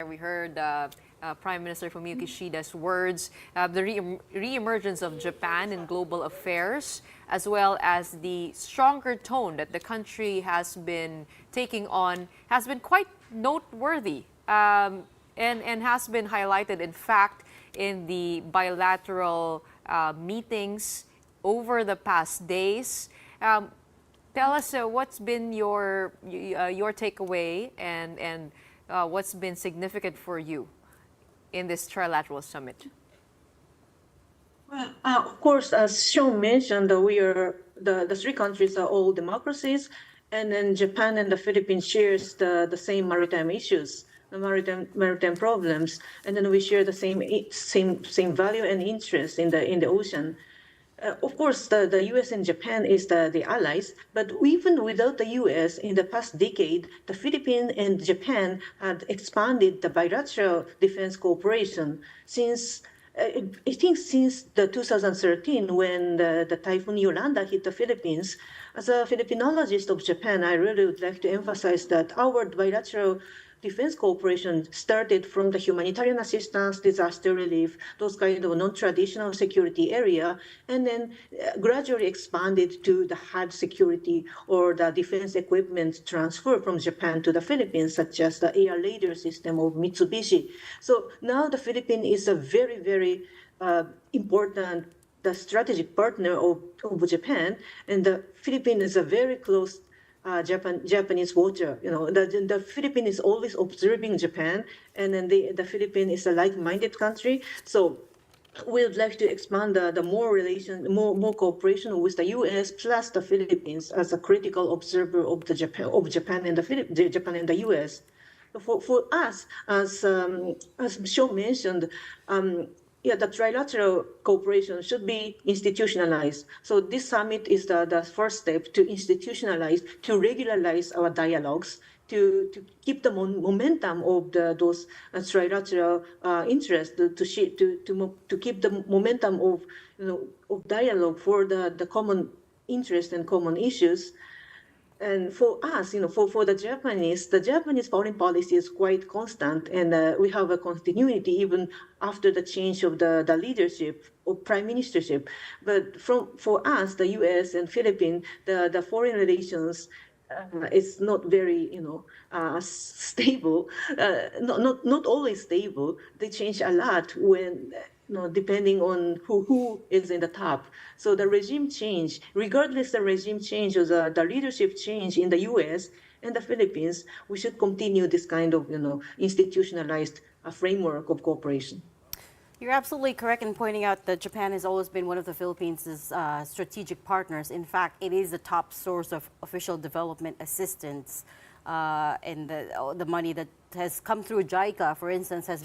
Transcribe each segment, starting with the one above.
we heard Prime Minister Fumio Kishida's words, the re-emergence of Japan in global affairs, as well as the stronger tone that the country has been taking on, has been quite noteworthy, and has been highlighted, in fact, in the bilateral meetings over the past days. Tell us what's been your takeaway, and what's been significant for you in this trilateral summit. Well, of course, as Sean mentioned, the three countries are all democracies, and then Japan and the Philippines shares the same maritime issues, the maritime problems, and then we share the same value and interest in the ocean. Of course, the US and Japan is the allies, but even without the US, in the past decade, the Philippines and Japan had expanded the bilateral defense cooperation since, I think since the 2013, when the Typhoon Yolanda hit the Philippines. As a Filipinologist of Japan, I really would like to emphasize that our bilateral defense cooperation started from the humanitarian assistance, disaster relief, those kind of non-traditional security area, and then gradually expanded to the hard security or the defense equipment transfer from Japan to the Philippines, such as the air radar system of Mitsubishi. So now the Philippines is a very, very important the strategic partner of Japan, and the Philippines is a very close Japanese watcher. The Philippines is always observing Japan, and then the Philippines is a like-minded country. So we would like to expand the more cooperation with the U.S. plus the Philippines as a critical observer of Japan and the U.S. For us, as Shaw mentioned, the trilateral cooperation should be institutionalized. So this summit is the first step to institutionalize, to regularize our dialogues, to keep the momentum of those trilateral interests, to keep the momentum of dialogue for the common interest and common issues. And for us, for the Japanese foreign policy is quite constant, and we have a continuity even after the change of the leadership or prime ministership. But for us, the U.S. and Philippines, the foreign relations is not very, stable. Not always stable. They change a lot when. Depending on who is in the top. So the regime change, regardless the regime change or the leadership change in the U.S. and the Philippines, we should continue this kind of, institutionalized framework of cooperation. You're absolutely correct in pointing out that Japan has always been one of the Philippines' strategic partners. In fact, it is the top source of official development assistance. And the money that has come through JICA, for instance, has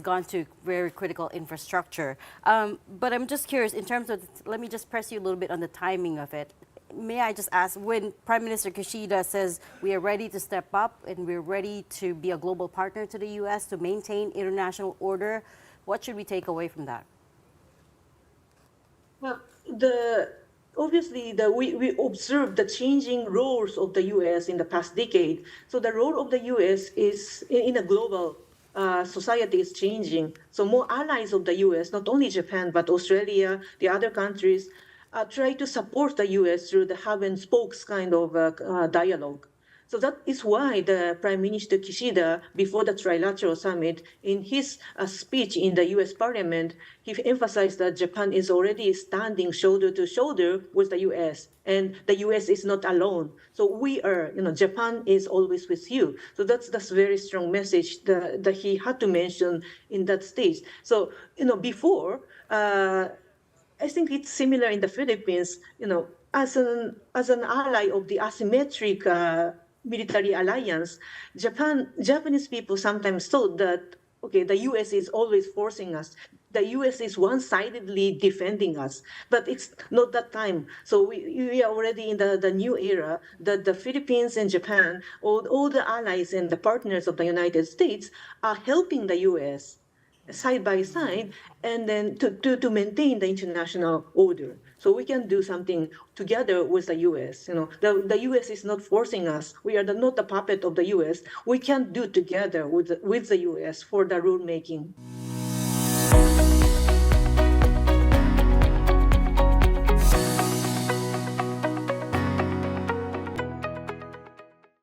gone to very critical infrastructure. But I'm just curious, in terms of, let me just press you a little bit on the timing of it. May I just ask, when Prime Minister Kishida says we are ready to step up and we're ready to be a global partner to the U.S. to maintain international order, what should we take away from that? Well, obviously, we observed the changing roles of the U.S. in the past decade. So the role of the U.S. is in a global society is changing. So more allies of the U.S., not only Japan, but Australia, the other countries, try to support the U.S. through the hub and spokes kind of dialogue. So that is why the Prime Minister Kishida, before the Trilateral Summit, in his speech in the U.S. Parliament, he emphasized that Japan is already standing shoulder to shoulder with the U.S., and the U.S. is not alone. So we are, Japan is always with you. So that's very strong message that he had to mention in that stage. So, before, I think it's similar in the Philippines, as an ally of the asymmetric military alliance, Japanese people sometimes thought that, okay, the U.S. is always forcing us. The U.S. is one-sidedly defending us, but it's not that time. So we are already in the new era that the Philippines and Japan, all the allies and the partners of the United States are helping the U.S. side by side, and then to maintain the international order. So we can do something together with the US. The US is not forcing us. We are not the puppet of the US. We can do together with the US for the rulemaking.